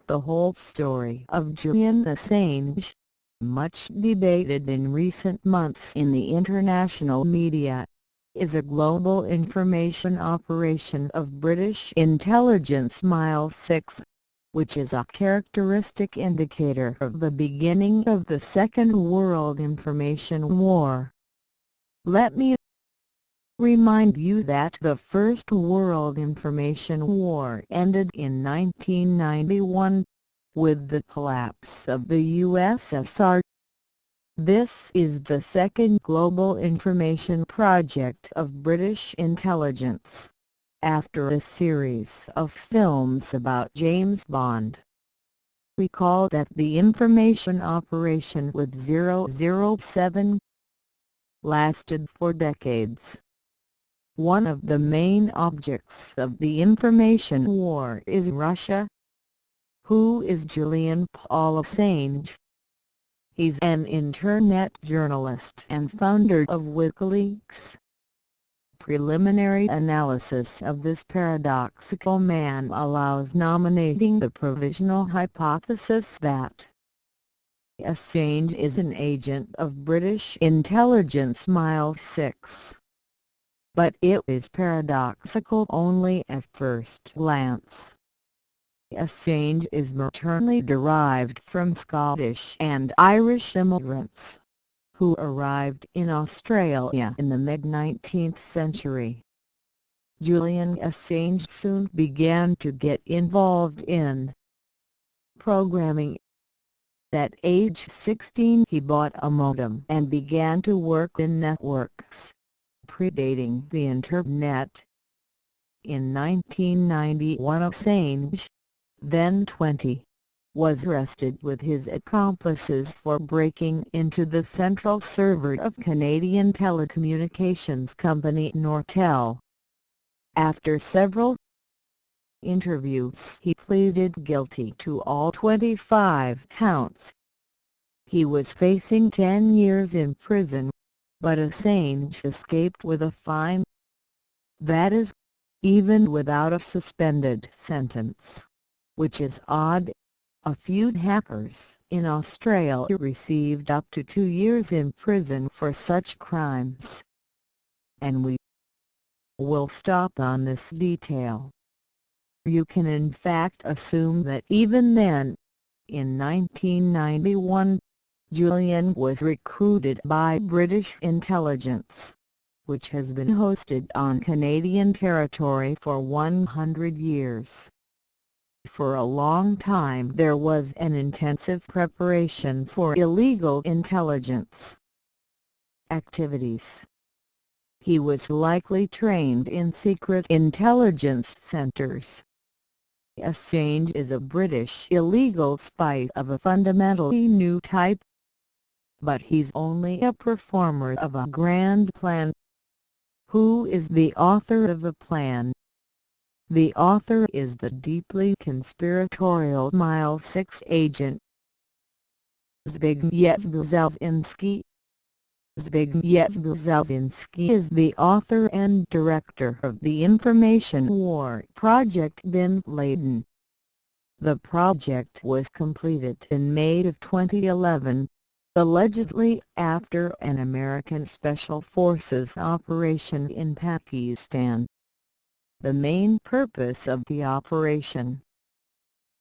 The whole story of Julian Assange, much debated in recent months in the international media, is a global information operation of British intelligence MI6, which is a characteristic indicator of the beginning of the Second World Information War. Let me remind you that the First World Information War ended in 1991, with the collapse of the USSR. This is the second global information project of British intelligence, after a series of films about James Bond. Recall that the information operation with 007 lasted for decades. One of the main objects of the information war is Russia. Who is Julian Paul Assange? He's an internet journalist and founder of WikiLeaks. Preliminary analysis of this paradoxical man allows nominating the provisional hypothesis that Assange is an agent of British intelligence MI6. But it is paradoxical only at first glance. Assange is maternally derived from Scottish and Irish immigrants, who arrived in Australia in the mid-19th century. Julian Assange soon began to get involved in programming. At age 16 he bought a modem and began to work in networks, predating the Internet. In 1991 Assange, then 20, was arrested with his accomplices for breaking into the central server of Canadian telecommunications company Nortel. After several interviews he pleaded guilty to all 25 counts. He was facing 10 years in prison, but Assange escaped with a fine. That is, even without a suspended sentence, which is odd. A few hackers in Australia received up to 2 years in prison for such crimes. And we will stop on this detail. You can in fact assume that even then, in 1991, Julian was recruited by British intelligence, which has been hosted on Canadian territory for 100 years. For a long time there was an intensive preparation for illegal intelligence activities. He was likely trained in secret intelligence centers. Assange is a British illegal spy of a fundamentally new type. But he's only a performer of a grand plan. Who is the author of the plan? The author is the deeply conspiratorial MI6 agent Zbigniew Brzezinski. Zbigniew Brzezinski is the author and director of the Information War Project Bin Laden. The project was completed in May of 2011, allegedly after an American Special Forces operation in Pakistan. The main purpose of the operation: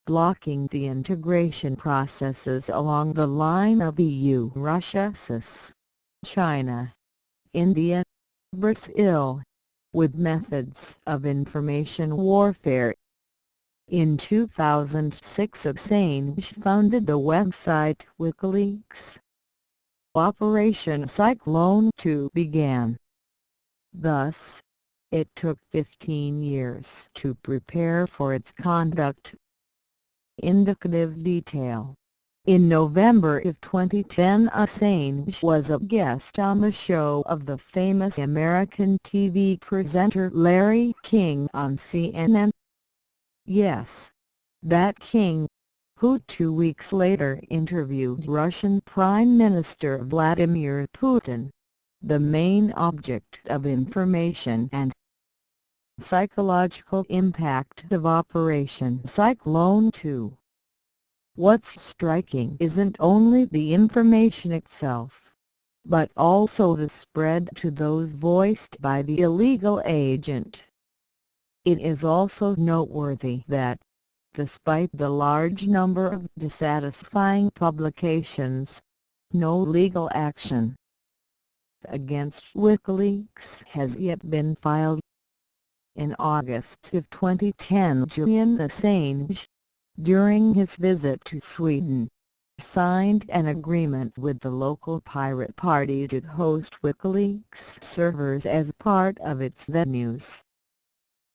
blocking the integration processes along the line of EU, Russia, China, India, Brazil, with methods of information warfare. In 2006 Assange founded the website WikiLeaks. Operation Cyclone II began. Thus, it took 15 years to prepare for its conduct. Indicative detail: in November of 2010 Assange was a guest on the show of the famous American TV presenter Larry King on CNN. Yes, that King, who 2 weeks later interviewed Russian Prime Minister Vladimir Putin, the main object of information and psychological impact of Operation Cyclone II. What's striking isn't only the information itself, but also the spread to those voiced by the illegal agent. It is also noteworthy that, despite the large number of dissatisfying publications, no legal action against WikiLeaks has yet been filed. In August of 2010, Julian Assange, during his visit to Sweden, signed an agreement with the local pirate party to host WikiLeaks servers as part of its venues.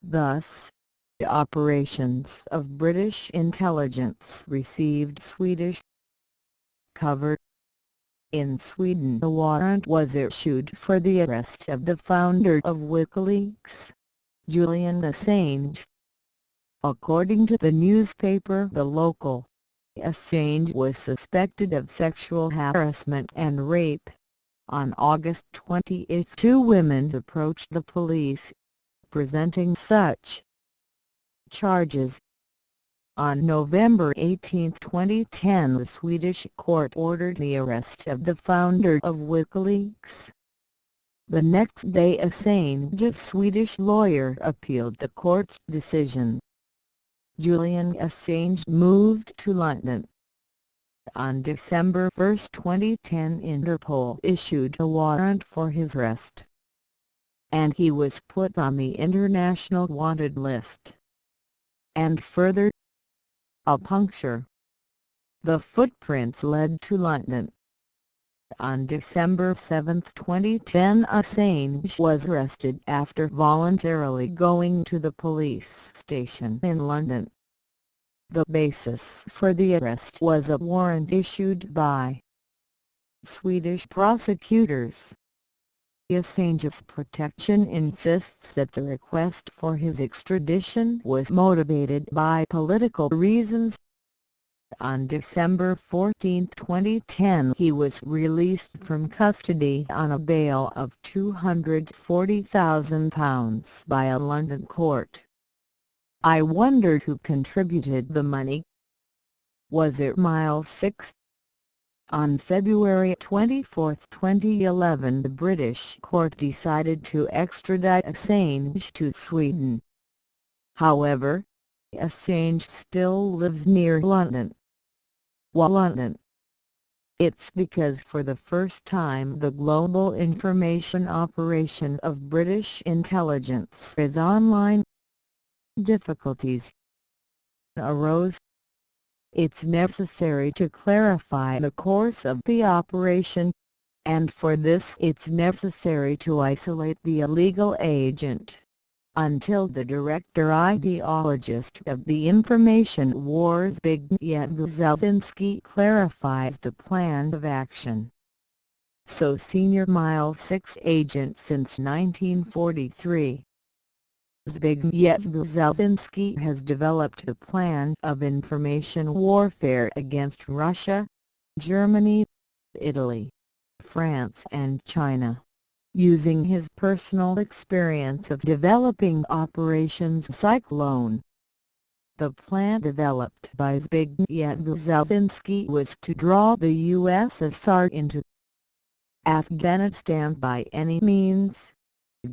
Thus, the operations of British intelligence received Swedish cover. In Sweden, a warrant was issued for the arrest of the founder of WikiLeaks, Julian Assange. According to the newspaper The Local, Assange was suspected of sexual harassment and rape. On August 28, two women approached the police, presenting such charges. On November 18, 2010, the Swedish court ordered the arrest of the founder of WikiLeaks. The next day, Assange's Swedish lawyer appealed the court's decision. Julian Assange moved to London. On December 1, 2010, Interpol issued a warrant for his arrest, and he was put on the International Wanted list. And further, a puncture. The footprints led to London. On December 7, 2010, Assange was arrested after voluntarily going to the police station in London. The basis for the arrest was a warrant issued by Swedish prosecutors. Assange's protection insists that the request for his extradition was motivated by political reasons. On December 14, 2010, he was released from custody on a bail of £240,000 by a London court. I wondered who contributed the money. Was it Mile 6? On February 24, 2011, the British court decided to extradite Assange to Sweden. However, Assange still lives near London. Why London? It's because for the first time the global information operation of British intelligence is online. Difficulties arose. It's necessary to clarify the course of the operation, and for this it's necessary to isolate the illegal agent, until the director ideologist of the information wars Zbigniew Brzezinski clarifies the plan of action. So senior Mile 6 agent since 1943. Zbigniew Brzezinski has developed a plan of information warfare against Russia, Germany, Italy, France and China, using his personal experience of developing Operation Cyclone. The plan developed by Zbigniew Brzezinski was to draw the USSR into Afghanistan by any means,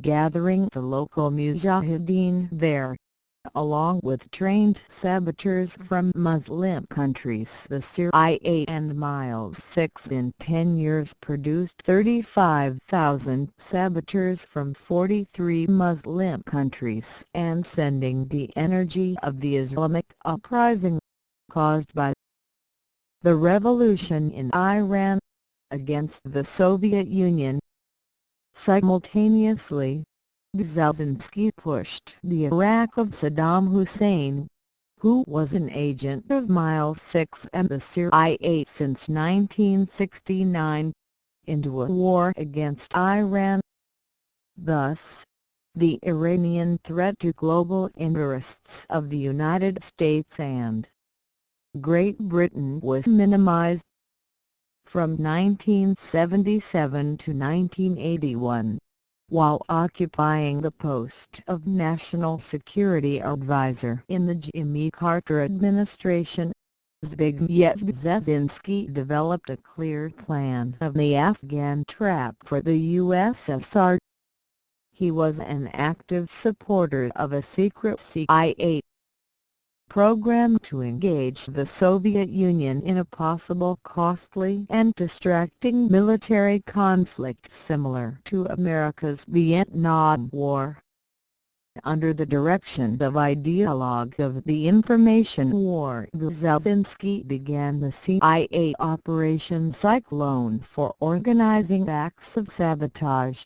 gathering the local mujahideen there, along with trained saboteurs from Muslim countries. The CIA and Mile 6 in 10 years produced 35,000 saboteurs from 43 Muslim countries, and sending the energy of the Islamic uprising, caused by the revolution in Iran, against the Soviet Union. Simultaneously, Brzezinski pushed the Iraq of Saddam Hussein, who was an agent of Mile 6 and the CIA since 1969, into a war against Iran. Thus, the Iranian threat to global interests of the United States and Great Britain was minimized. From 1977 to 1981, while occupying the post of National Security Advisor in the Jimmy Carter administration, Zbigniew Brzezinski developed a clear plan of the Afghan trap for the USSR. He was an active supporter of a secret CIA program to engage the Soviet Union in a possible costly and distracting military conflict similar to America's Vietnam War. Under the direction of ideologue of the information war, Brzezinski began the CIA Operation Cyclone for organizing acts of sabotage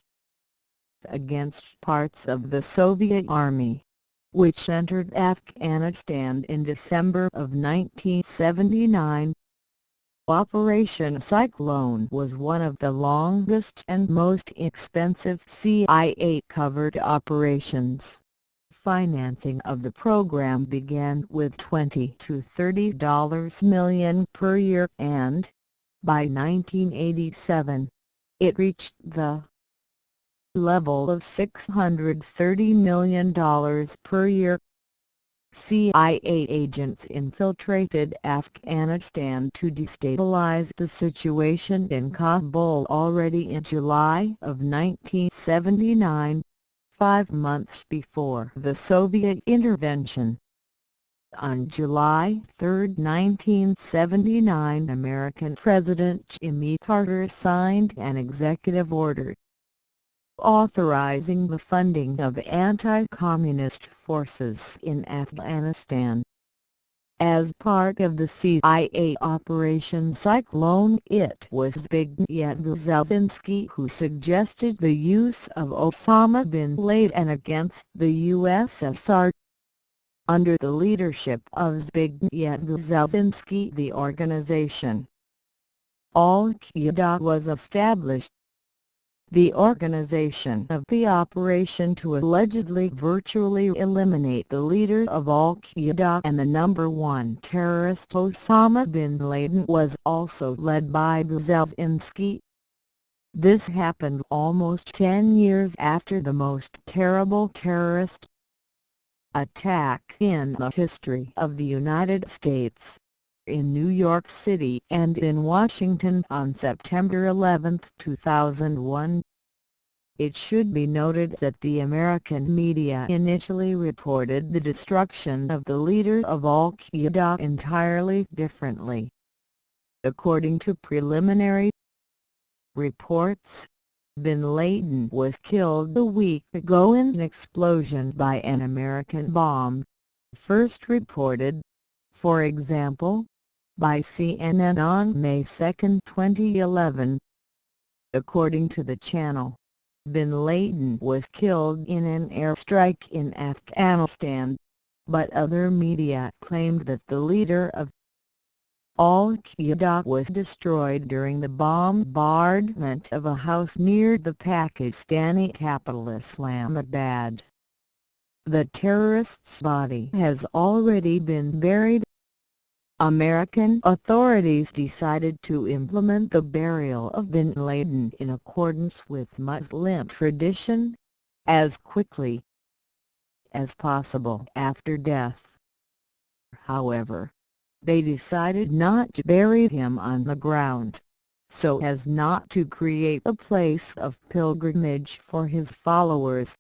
against parts of the Soviet Army, which entered Afghanistan in December of 1979. Operation Cyclone was one of the longest and most expensive CIA-covered operations. Financing of the program began with $20 to $30 million per year and, by 1987, it reached the level of $630 million per year. CIA agents infiltrated Afghanistan to destabilize the situation in Kabul already in July of 1979, 5 months before the Soviet intervention. On July 3, 1979, American President Jimmy Carter signed an executive order authorizing the funding of anti-communist forces in Afghanistan. As part of the CIA Operation Cyclone, it was Zbigniew Brzezinski who suggested the use of Osama bin Laden against the USSR. Under the leadership of Zbigniew Brzezinski, the organization Al-Qaeda was established. The organization of the operation to allegedly virtually eliminate the leader of Al-Qaeda and the number one terrorist Osama bin Laden was also led by Brzezinski. This happened almost 10 years after the most terrible terrorist attack in the history of the United States, in New York City and in Washington on September 11, 2001. It should be noted that the American media initially reported the destruction of the leader of Al-Qaeda entirely differently. According to preliminary reports, bin Laden was killed a week ago in an explosion by an American bomb, first reported, for example, by CNN on May 2, 2011. According to the channel, bin Laden was killed in an airstrike in Afghanistan, but other media claimed that the leader of Al-Qaeda was destroyed during the bombardment of a house near the Pakistani capital Islamabad. The terrorist's body has already been buried. American authorities decided to implement the burial of bin Laden in accordance with Muslim tradition, as quickly as possible after death. However, they decided not to bury him on the ground, so as not to create a place of pilgrimage for his followers.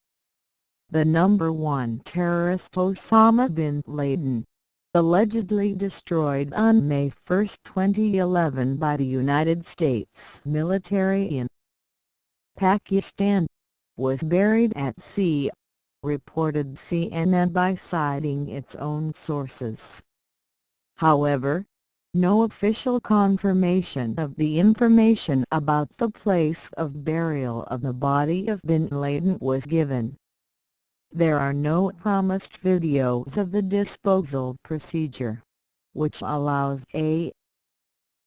The number one terrorist Osama bin Laden, allegedly destroyed on May 1, 2011 by the United States military in Pakistan, was buried at sea, reported CNN by citing its own sources. However, no official confirmation of the information about the place of burial of the body of bin Laden was given. There are no promised videos of the disposal procedure, which allows a